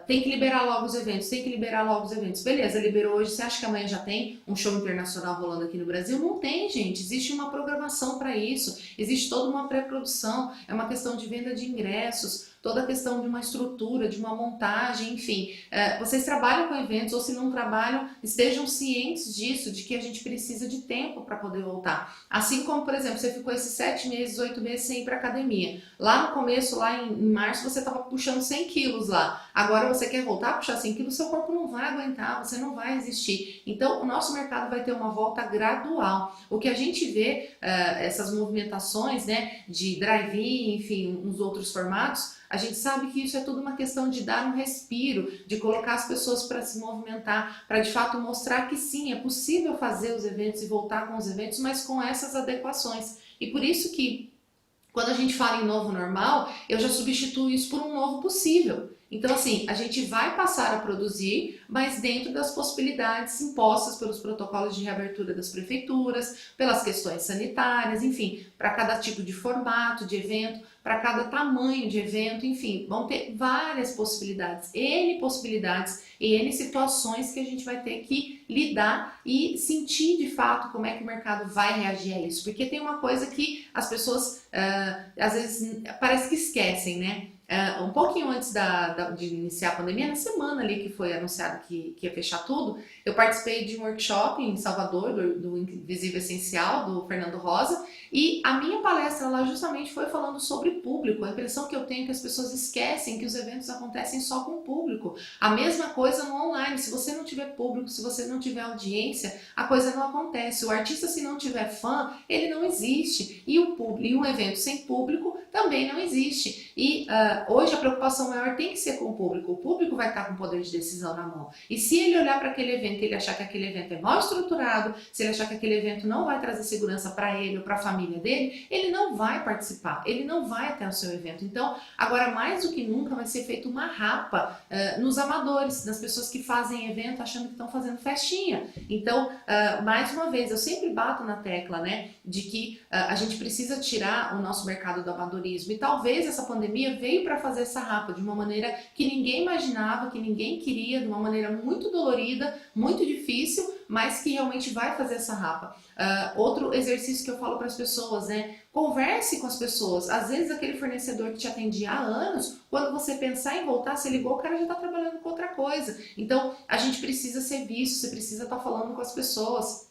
A: tem que liberar logo os eventos, tem que liberar logo os eventos. Beleza, liberou hoje. Você acha que amanhã já tem um show internacional rolando aqui no Brasil? Não tem, gente. Existe uma programação para isso. Existe toda uma pré-produção. É uma questão de venda de ingressos, toda a questão de uma estrutura, de uma montagem, enfim. Vocês trabalham com eventos ou se não trabalham, estejam cientes disso, de que a gente precisa de tempo para poder voltar. Assim como, por exemplo, você ficou esses 7 meses, 8 meses sem ir para academia. Lá no começo, lá em março, você estava puxando 100 quilos lá. Agora você quer voltar a puxar 100 quilos, seu corpo não vai aguentar, você não vai resistir. Então, o nosso mercado vai ter uma volta gradual. O que a gente vê, essas movimentações, né, de drive-in, enfim, uns outros formatos, a gente sabe que isso é tudo uma questão de dar um respiro, de colocar as pessoas para se movimentar, para de fato mostrar que sim, é possível fazer os eventos e voltar com os eventos, mas com essas adequações. E por isso que, quando a gente fala em novo normal, eu já substituo isso por um novo possível. Então, assim, a gente vai passar a produzir, mas dentro das possibilidades impostas pelos protocolos de reabertura das prefeituras, pelas questões sanitárias, enfim, para cada tipo de formato de evento, para cada tamanho de evento, enfim, vão ter várias possibilidades, N possibilidades e N situações que a gente vai ter que lidar e sentir de fato como é que o mercado vai reagir a isso. Porque tem uma coisa que as pessoas às vezes parece que esquecem, né? um pouquinho antes de iniciar a pandemia, na semana ali que foi anunciado que ia fechar tudo, eu participei de um workshop em Salvador, do Invisível Essencial, do Fernando Rosa, e a minha palestra lá justamente foi falando sobre público. A impressão que eu tenho é que as pessoas esquecem que os eventos acontecem só com o público. A mesma coisa no online, se você não tiver público, se você não tiver audiência, a coisa não acontece. O artista, se não tiver fã, ele não existe. E um evento sem público também não existe. E hoje a preocupação maior tem que ser com o público vai estar com o poder de decisão na mão. E se ele olhar para aquele evento e ele achar que aquele evento é mal estruturado, se ele achar que aquele evento não vai trazer segurança para ele ou para a família dele, ele não vai participar, ele não vai até o seu evento. Então, agora mais do que nunca vai ser feita uma rapa nos amadores, nas pessoas que fazem evento achando que estão fazendo festinha. Então, mais uma vez, eu sempre bato na tecla, né, de que a gente precisa tirar o nosso mercado do amadorismo. E talvez essa pandemia veio para fazer essa rapa de uma maneira que ninguém imaginava, que ninguém queria, de uma maneira muito dolorida, muito difícil, mas que realmente vai fazer essa rapa. Outro exercício que eu falo para as pessoas, né? Converse com as pessoas. Às vezes aquele fornecedor que te atendia há anos, quando você pensar em voltar, você ligou, o cara já está trabalhando com outra coisa. Então, a gente precisa ser visto, você precisa estar falando com as pessoas.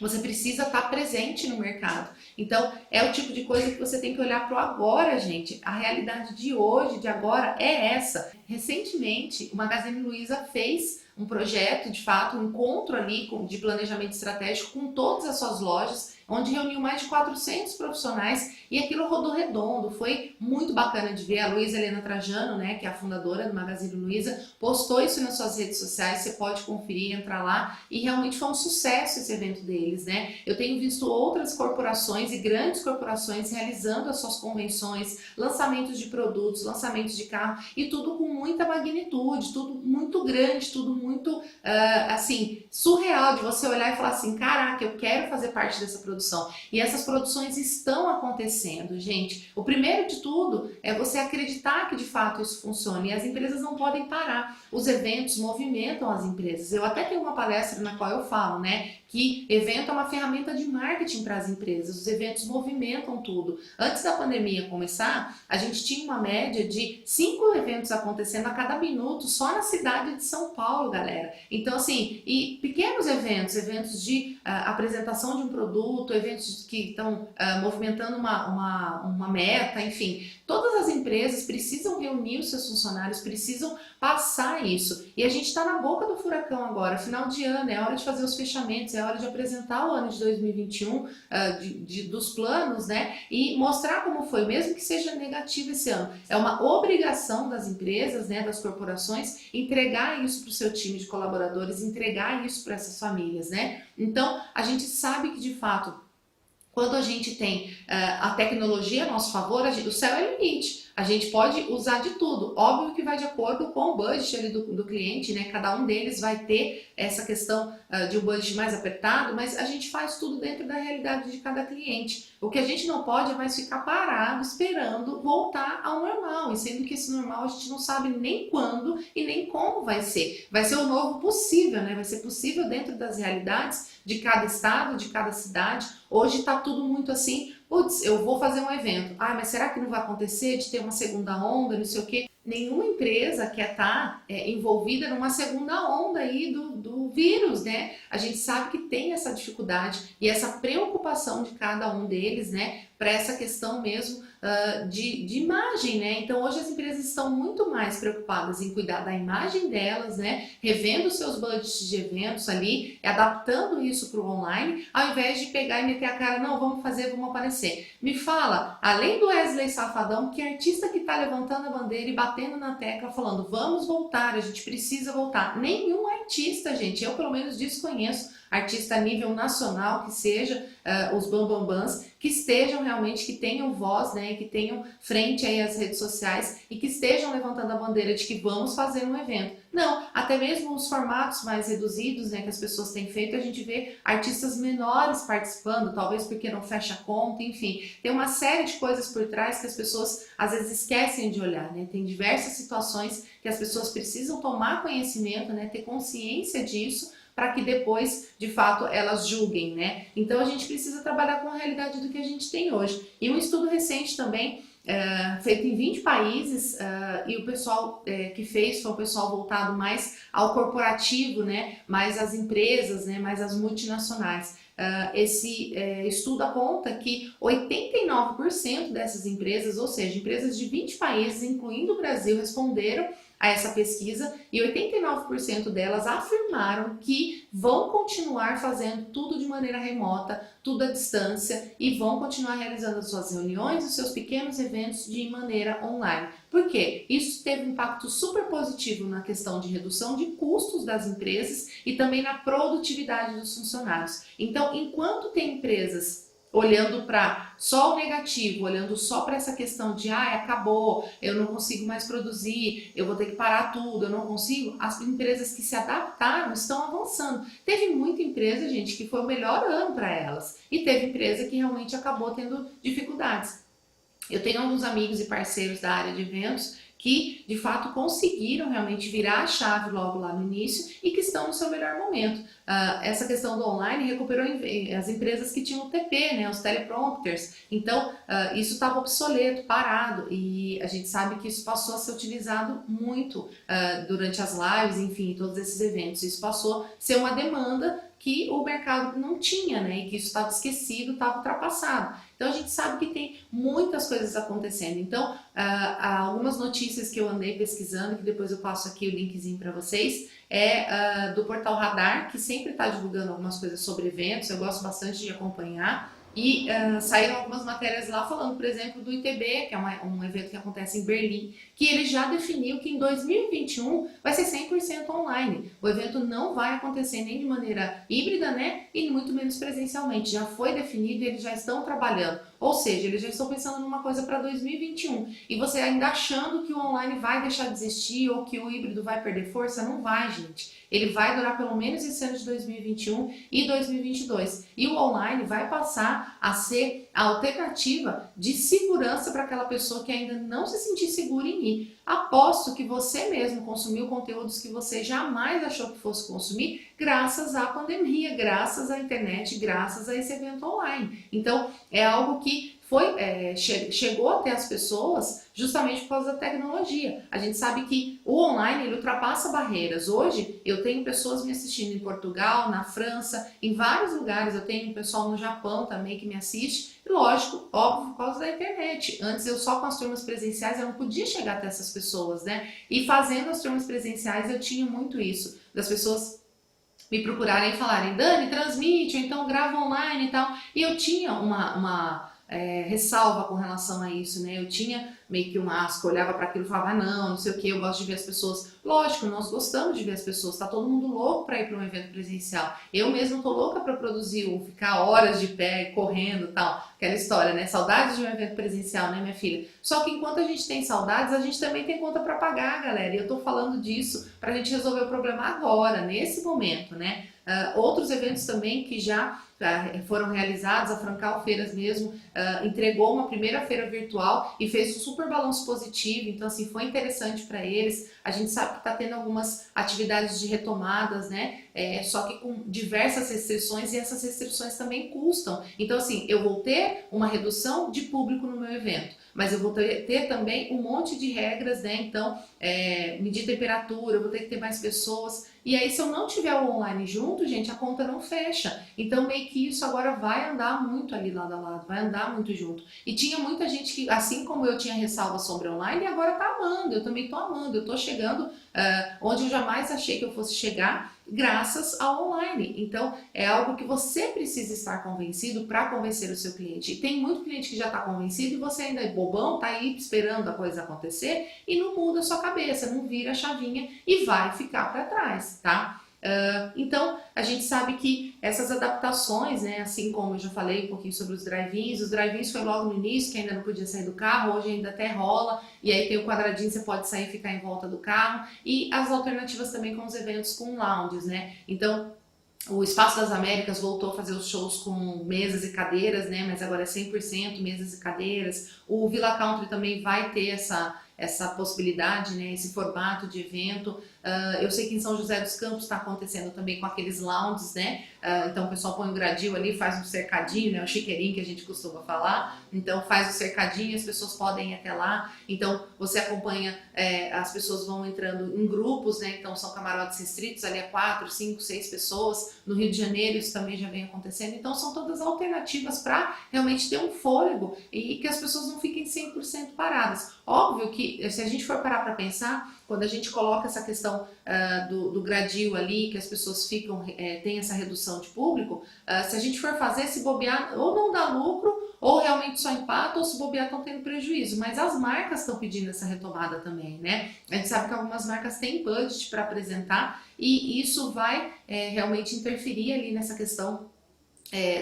A: Você precisa estar presente no mercado. Então, é o tipo de coisa que você tem que olhar para o agora, gente. A realidade de hoje, de agora, é essa. Recentemente, o Magazine Luiza fez um projeto, de fato, um encontro ali de planejamento estratégico com todas as suas lojas, onde reuniu mais de 400 profissionais e aquilo rodou redondo. Foi muito bacana de ver. A Luísa Helena Trajano, né, que é a fundadora do Magazine Luiza, postou isso nas suas redes sociais, você pode conferir, entrar lá, e realmente foi um sucesso esse evento deles, né? Eu tenho visto outras corporações e grandes corporações realizando as suas convenções, lançamentos de produtos, lançamentos de carro, e tudo com muita magnitude, tudo muito grande, tudo muito, assim, surreal de você olhar e falar assim, caraca, eu quero fazer parte dessa produção. E essas produções estão acontecendo, gente. O primeiro de tudo é você acreditar que de fato isso funciona, e as empresas não podem parar. Os eventos movimentam as empresas. Eu até tenho uma palestra na qual eu falo, né, que evento é uma ferramenta de marketing para as empresas. Os eventos movimentam tudo. Antes da pandemia começar, a gente tinha uma média de 5 eventos acontecendo a cada minuto só na cidade de São Paulo, galera. Então, assim, e pequenos eventos de apresentação de um produto, eventos que estão movimentando uma meta, enfim. Todas as empresas precisam reunir os seus funcionários, precisam passar isso. E a gente está na boca do furacão agora, final de ano, é hora de fazer os fechamentos, é hora de apresentar o ano de 2021, dos planos, né? E mostrar como foi, mesmo que seja negativo esse ano. É uma obrigação das empresas, né, das corporações, entregar isso para o seu time de colaboradores, entregar isso para essas famílias, né? Então, a gente sabe que de fato, quando a gente tem a tecnologia a nosso favor, o céu é o limite. A gente pode usar de tudo. Óbvio que vai de acordo com o budget ali do cliente, né? Cada um deles vai ter essa questão de um budget mais apertado, mas a gente faz tudo dentro da realidade de cada cliente. O que a gente não pode é mais ficar parado esperando voltar ao normal, e sendo que esse normal a gente não sabe nem quando e nem como vai ser. Vai ser o novo possível, né? Vai ser possível dentro das realidades de cada estado, de cada cidade. Hoje está tudo muito assim, putz, eu vou fazer um evento. Ah, mas será que não vai acontecer de ter uma segunda onda, não sei o quê? Nenhuma empresa quer estar envolvida numa segunda onda aí do vírus, né? A gente sabe que tem essa dificuldade e essa preocupação de cada um deles, né? Para essa questão mesmo de imagem, né? Então hoje as empresas estão muito mais preocupadas em cuidar da imagem delas, né? Revendo seus budgets de eventos ali, adaptando isso para o online, ao invés de pegar e meter a cara, não, vamos fazer, vamos aparecer. Me fala, além do Wesley Safadão, que artista que está levantando a bandeira e batendo na tecla, falando, vamos voltar, a gente precisa voltar. Nenhum artista, gente, eu pelo menos desconheço artista a nível nacional que seja os bambambãs, que estejam realmente, que tenham voz, né, que tenham frente aí às redes sociais e que estejam levantando a bandeira de que vamos fazer um evento. Não, até mesmo os formatos mais reduzidos, né, que as pessoas têm feito, a gente vê artistas menores participando, talvez porque não fecha a conta, enfim. Tem uma série de coisas por trás que as pessoas às vezes esquecem de olhar, né? Tem diversas situações que as pessoas precisam tomar conhecimento, né, ter consciência disso, para que depois, de fato, elas julguem, né? Então a gente precisa trabalhar com a realidade do que a gente tem hoje. E um estudo recente também feito em 20 países, e o pessoal que fez foi um pessoal voltado mais ao corporativo, né, mais às empresas, né, mais às multinacionais. Esse estudo aponta que 89% dessas empresas, ou seja, empresas de 20 países, incluindo o Brasil, responderam a essa pesquisa e 89% delas afirmaram que vão continuar fazendo tudo de maneira remota, tudo à distância e vão continuar realizando as suas reuniões, os seus pequenos eventos de maneira online. Por quê? Isso teve um impacto super positivo na questão de redução de custos das empresas e também na produtividade dos funcionários. Então, enquanto tem empresas olhando para só o negativo, olhando só para essa questão de acabou, eu não consigo mais produzir, eu vou ter que parar tudo, eu não consigo, as empresas que se adaptaram estão avançando. Teve muita empresa, gente, que foi o melhor ano para elas e teve empresa que realmente acabou tendo dificuldades. Eu tenho alguns amigos e parceiros da área de eventos que de fato conseguiram realmente virar a chave logo lá no início e que estão no seu melhor momento. Essa questão do online recuperou as empresas que tinham o TP, né, os teleprompters, então isso estava obsoleto, parado, e a gente sabe que isso passou a ser utilizado muito durante as lives, enfim, todos esses eventos. Isso passou a ser uma demanda que o mercado não tinha, né, e que isso estava esquecido, estava ultrapassado. Então a gente sabe que tem muitas coisas acontecendo. Então, algumas notícias que eu andei pesquisando, que depois eu passo aqui o linkzinho para vocês, do portal Radar, que sempre está divulgando algumas coisas sobre eventos, eu gosto bastante de acompanhar. E saíram algumas matérias lá falando, por exemplo, do ITB, que é um evento que acontece em Berlim, que ele já definiu que em 2021 vai ser 100% online. O evento não vai acontecer nem de maneira híbrida, né? E muito menos presencialmente. Já foi definido e eles já estão trabalhando. Ou seja, eles já estão pensando numa coisa para 2021. E você ainda achando que o online vai deixar de existir ou que o híbrido vai perder força? Não vai, gente. Ele vai durar pelo menos esse ano de 2021 e 2022. E o online vai passar a ser a alternativa de segurança para aquela pessoa que ainda não se sentir segura em ir. Aposto que você mesmo consumiu conteúdos que você jamais achou que fosse consumir graças à pandemia, graças à internet, graças a esse evento online. Então, é algo que chegou até as pessoas justamente por causa da tecnologia. A gente sabe que o online ele ultrapassa barreiras. Hoje eu tenho pessoas me assistindo em Portugal, na França, em vários lugares. Eu tenho um pessoal no Japão também que me assiste. E lógico, óbvio, por causa da internet. Antes eu só com as turmas presenciais eu não podia chegar até essas pessoas, né? E fazendo as turmas presenciais eu tinha muito isso, das pessoas me procurarem e falarem, Dani, transmite, ou então grava online e tal. E eu tinha uma ressalva com relação a isso, né? Eu tinha meio que um asco, olhava para aquilo e falava, não sei o que, eu gosto de ver as pessoas. Lógico, nós gostamos de ver as pessoas, tá todo mundo louco para ir para um evento presencial. Eu mesmo tô louca para produzir ficar horas de pé, correndo e tal. Aquela história, né? Saudades de um evento presencial, né, minha filha? Só que enquanto a gente tem saudades, a gente também tem conta para pagar, galera. E eu tô falando disso pra gente resolver o problema agora, nesse momento, né? Outros eventos também que já foram realizados, a Francal Feiras mesmo entregou uma primeira feira virtual e fez um super balanço positivo, então assim, foi interessante para eles. A gente sabe que está tendo algumas atividades de retomadas, né? Só que com diversas restrições e essas restrições também custam. Então assim, eu vou ter uma redução de público no meu evento, mas eu vou ter também um monte de regras, né? Então, medir temperatura, eu vou ter que ter mais pessoas. E aí, se eu não tiver o online junto, gente, a conta não fecha. Então, meio que isso agora vai andar muito ali lado a lado, vai andar muito junto. E tinha muita gente que, assim como eu tinha ressalva sobre online, agora tá amando. Eu também tô amando. Eu tô chegando onde eu jamais achei que eu fosse chegar, graças ao online. Então, é algo que você precisa estar convencido para convencer o seu cliente. E tem muito cliente que já está convencido e você ainda é bobão, tá aí esperando a coisa acontecer e não muda a sua cabeça, não vira a chavinha e vai ficar para trás, tá? Então, a gente sabe que essas adaptações, né, assim como eu já falei um pouquinho sobre os drive-ins foi logo no início, que ainda não podia sair do carro, hoje ainda até rola, e aí tem o quadradinho, você pode sair e ficar em volta do carro, e as alternativas também com os eventos com lounges, né, então o Espaço das Américas voltou a fazer os shows com mesas e cadeiras, né, mas agora é 100% mesas e cadeiras, o Villa Country também vai ter essa possibilidade, né, esse formato de evento. Eu sei que em São José dos Campos está acontecendo também com aqueles lounges, né? Então o pessoal põe um gradil ali, faz um cercadinho, né? O chiqueirinho que a gente costuma falar. Então faz o cercadinho, as pessoas podem ir até lá. Então você acompanha, as pessoas vão entrando em grupos, né? Então são camarotes restritos, ali a 4, 5, 6 pessoas. No Rio de Janeiro isso também já vem acontecendo. Então são todas alternativas para realmente ter um fôlego e que as pessoas não fiquem 100% paradas. Óbvio que se a gente for parar para pensar, quando a gente coloca essa questão do gradil ali, que as pessoas ficam, tem essa redução de público, se a gente for fazer, se bobear, ou não dá lucro, ou realmente só empata, ou se bobear estão tendo prejuízo. Mas as marcas estão pedindo essa retomada também, né? A gente sabe que algumas marcas têm budget para apresentar e isso vai realmente interferir ali nessa questão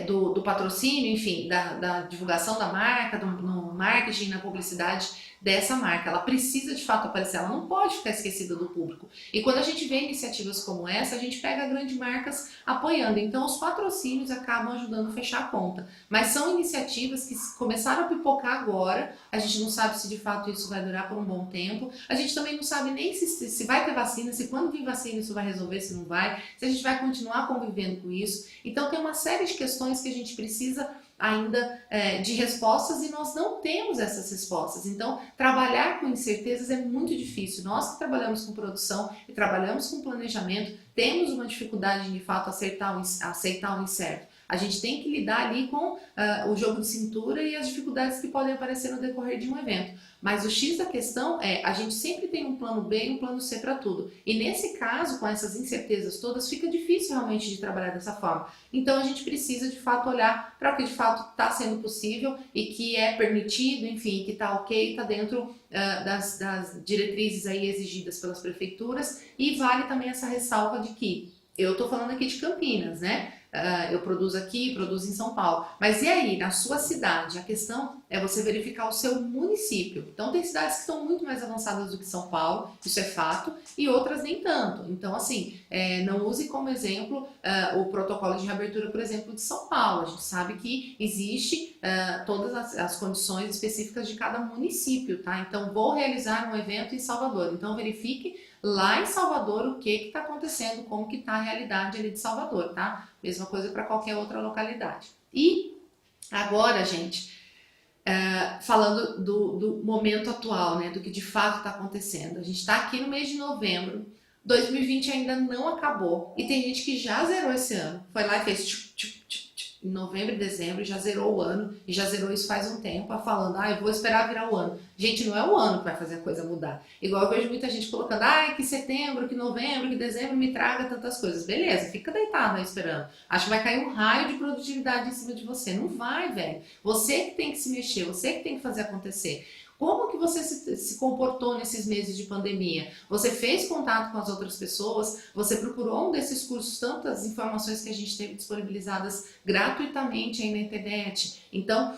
A: do patrocínio, enfim, da divulgação da marca, no marketing, na publicidade dessa marca. Ela precisa de fato aparecer, ela não pode ficar esquecida do público. E quando a gente vê iniciativas como essa, a gente pega grandes marcas apoiando. Então os patrocínios acabam ajudando a fechar a conta. Mas são iniciativas que começaram a pipocar agora, a gente não sabe se de fato isso vai durar por um bom tempo, a gente também não sabe nem se vai ter vacina, se quando vir vacina isso vai resolver, se não vai, se a gente vai continuar convivendo com isso. Então tem uma série de questões que a gente precisa ainda de respostas e nós não temos essas respostas. Então, trabalhar com incertezas é muito difícil. Nós que trabalhamos com produção e trabalhamos com planejamento, temos uma dificuldade de fato aceitar o incerto. A gente tem que lidar ali com o jogo de cintura e as dificuldades que podem aparecer no decorrer de um evento. Mas o X da questão a gente sempre tem um plano B e um plano C para tudo. E nesse caso, com essas incertezas todas, fica difícil realmente de trabalhar dessa forma. Então a gente precisa de fato olhar para o que de fato está sendo possível e que é permitido, enfim, que está ok, está dentro das diretrizes aí exigidas pelas prefeituras. E vale também essa ressalva de que eu estou falando aqui de Campinas, né? Eu produzo aqui, produzo em São Paulo. Mas e aí, na sua cidade? A questão é você verificar o seu município. Então, tem cidades que estão muito mais avançadas do que São Paulo, isso é fato, e outras nem tanto. Então, assim, não use como exemplo o protocolo de reabertura, por exemplo, de São Paulo. A gente sabe que existe todas as condições específicas de cada município, tá? Então, vou realizar um evento em Salvador. Então, verifique lá em Salvador o que está acontecendo, como que está a realidade ali de Salvador, tá? Mesma coisa para qualquer outra localidade. E agora, gente, falando do momento atual, né, do que de fato está acontecendo. A gente está aqui no mês de novembro, 2020 ainda não acabou e tem gente que já zerou esse ano. Foi lá e fez em novembro e dezembro, já zerou o ano e já zerou isso faz um tempo, falando, eu vou esperar virar o ano. Gente, não é o ano que vai fazer a coisa mudar. Igual eu vejo muita gente colocando, que setembro, que novembro, que dezembro me traga tantas coisas. Beleza, fica deitado aí esperando. Acho que vai cair um raio de produtividade em cima de você. Não vai, velho. Você que tem que se mexer, você que tem que fazer acontecer. Como que você se comportou nesses meses de pandemia? Você fez contato com as outras pessoas? Você procurou um desses cursos, tantas informações que a gente teve disponibilizadas gratuitamente aí na internet? Então,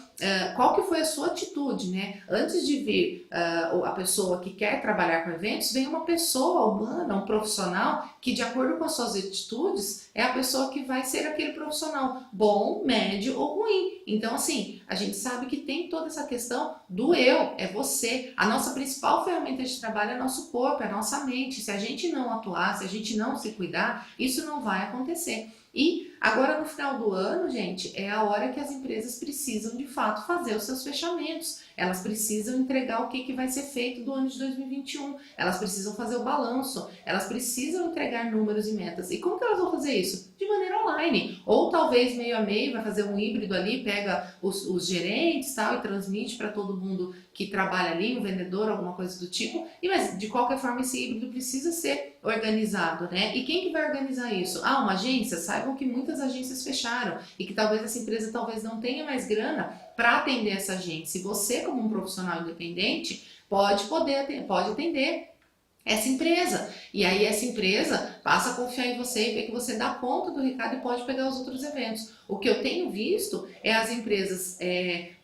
A: qual que foi a sua atitude, né? Antes de vir a pessoa que quer trabalhar com eventos, vem uma pessoa humana, um profissional, que de acordo com as suas atitudes, é a pessoa que vai ser aquele profissional bom, médio ou ruim. Então, assim, a gente sabe que tem toda essa questão do eu, é você. A nossa principal ferramenta de trabalho é nosso corpo, é a nossa mente. Se a gente não atuar, se a gente não se cuidar, isso não vai acontecer. E agora no final do ano, gente, é a hora que as empresas precisam de fato fazer os seus fechamentos. Elas precisam entregar o que vai ser feito do ano de 2021. Elas precisam fazer o balanço. Elas precisam entregar números e metas. E como que elas vão fazer isso? De maneira online. Ou talvez meio a meio, vai fazer um híbrido ali, pega os gerentes tal, e transmite para todo mundo que trabalha ali, um vendedor, alguma coisa do tipo. Mas de qualquer forma esse híbrido precisa ser organizado, né? E quem que vai organizar isso? Uma agência? Saibam que muitas agências fecharam e que talvez essa empresa talvez não tenha mais grana para atender essa agência. E você, como um profissional independente, pode atender essa empresa. E aí essa empresa passa a confiar em você e ver que você dá conta do recado e pode pegar os outros eventos. O que eu tenho visto é as empresas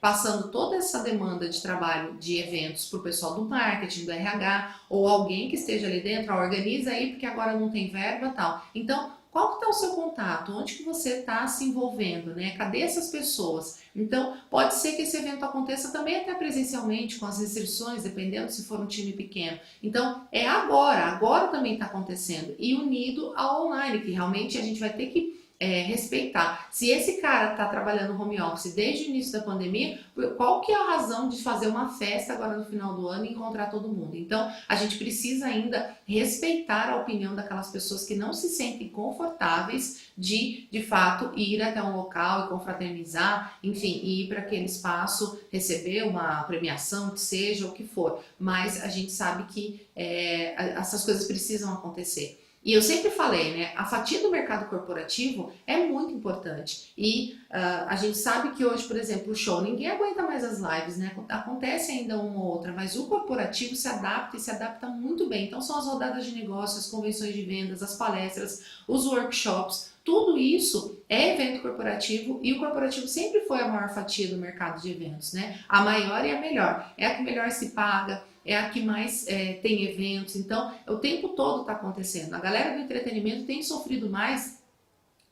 A: passando toda essa demanda de trabalho de eventos para o pessoal do marketing, do RH, ou alguém que esteja ali dentro, organiza aí porque agora não tem verba e tal. Então, qual que está o seu contato? Onde que você está se envolvendo, né? Cadê essas pessoas? Então, pode ser que esse evento aconteça também até presencialmente, com as restrições, dependendo se for um time pequeno. Então, é agora também está acontecendo. E unido ao online, que realmente a gente vai ter que respeitar. Se esse cara está trabalhando home office desde o início da pandemia, qual que é a razão de fazer uma festa agora no final do ano e encontrar todo mundo? Então, a gente precisa ainda respeitar a opinião daquelas pessoas que não se sentem confortáveis de fato, ir até um local e confraternizar, enfim, ir para aquele espaço, receber uma premiação, que seja o que for. Mas a gente sabe que essas coisas precisam acontecer. E eu sempre falei, né, a fatia do mercado corporativo é muito importante. E a gente sabe que hoje, por exemplo, o show, ninguém aguenta mais as lives, né? Acontece ainda uma ou outra, mas o corporativo se adapta e se adapta muito bem. Então são as rodadas de negócios, as convenções de vendas, as palestras, os workshops, tudo isso é evento corporativo e o corporativo sempre foi a maior fatia do mercado de eventos, né? A maior e a melhor. É a que melhor se paga, é a que mais tem eventos, então o tempo todo está acontecendo. A galera do entretenimento tem sofrido mais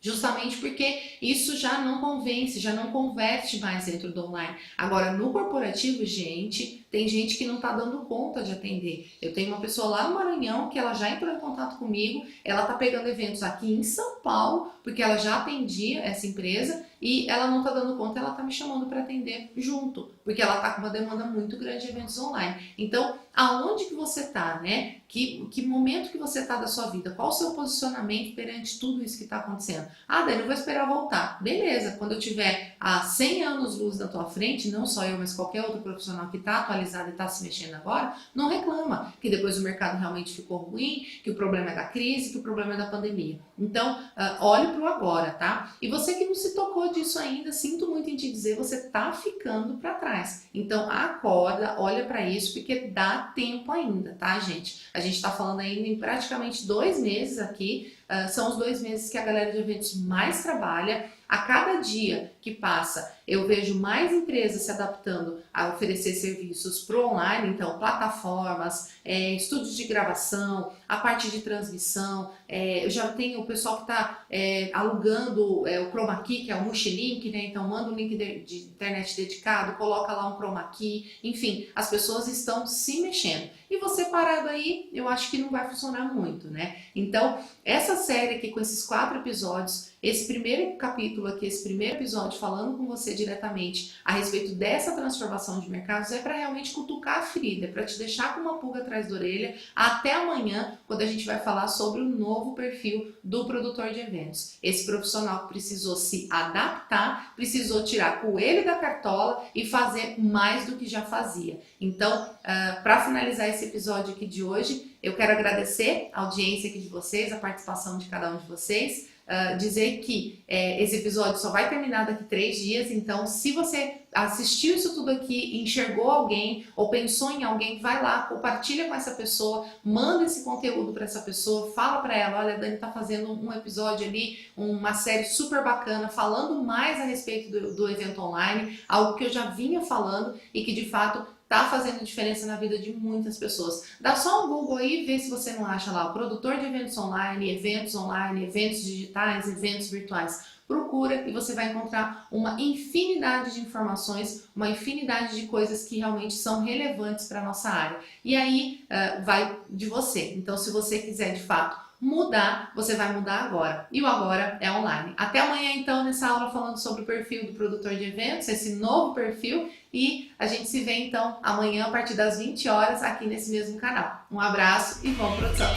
A: justamente porque isso já não convence, já não converte mais dentro do online. Agora, no corporativo, gente, tem gente que não está dando conta de atender. Eu tenho uma pessoa lá no Maranhão que ela já entrou em contato comigo, ela está pegando eventos aqui em São Paulo, porque ela já atendia essa empresa e ela não está dando conta, ela está me chamando para atender junto, porque ela está com uma demanda muito grande de eventos online. Então, aonde que você está, né? Que momento que você está da sua vida? Qual o seu posicionamento perante tudo isso que está acontecendo? Ah, Dani, eu vou esperar voltar. Beleza, quando eu tiver há 100 anos luz na tua frente, não só eu, mas qualquer outro profissional que está atualizado e está se mexendo agora, não reclama que depois o mercado realmente ficou ruim, que o problema é da crise, que o problema é da pandemia. Então, olhe para o agora, tá? E você que não se tocou disso ainda, sinto muito em te dizer, você tá ficando para trás. Então, acorda, olha para isso, porque dá tempo ainda, tá, gente? A gente tá falando ainda em praticamente 2 meses aqui, são os 2 meses que a galera de eventos mais trabalha. A cada dia que passa, eu vejo mais empresas se adaptando a oferecer serviços para o online, então plataformas, estúdios de gravação, a parte de transmissão. Eu já tenho o pessoal que está alugando o Chroma Key, que é o Multilink, né? Então manda um link de internet dedicado, coloca lá um Chroma Key, enfim, as pessoas estão se mexendo. E você parado aí, eu acho que não vai funcionar muito, né? Então, essa série aqui com esses 4 episódios, esse primeiro capítulo aqui, esse primeiro episódio falando com você diretamente a respeito dessa transformação de mercados é para realmente cutucar a ferida, é para te deixar com uma pulga atrás da orelha até amanhã, quando a gente vai falar sobre o novo perfil do produtor de eventos. Esse profissional que precisou se adaptar, precisou tirar coelho da cartola e fazer mais do que já fazia. Então, para finalizar esse episódio aqui de hoje, eu quero agradecer a audiência aqui de vocês, a participação de cada um de vocês. Dizer que esse episódio só vai terminar daqui 3 dias, então se você assistiu isso tudo aqui, enxergou alguém ou pensou em alguém, vai lá, compartilha com essa pessoa, manda esse conteúdo para essa pessoa, fala para ela, olha, a Dani tá fazendo um episódio ali, uma série super bacana, falando mais a respeito do evento online, algo que eu já vinha falando e que de fato tá fazendo diferença na vida de muitas pessoas. Dá só um Google aí e vê se você não acha lá o produtor de eventos online, eventos digitais, eventos virtuais. Procura e você vai encontrar uma infinidade de informações, uma infinidade de coisas que realmente são relevantes para a nossa área. E aí vai de você. Então, se você quiser de fato mudar, você vai mudar agora. E o agora é online. Até amanhã, então, nessa aula falando sobre o perfil do produtor de eventos, esse novo perfil. E a gente se vê, então, amanhã a partir das 20 horas aqui nesse mesmo canal. Um abraço e boa produção!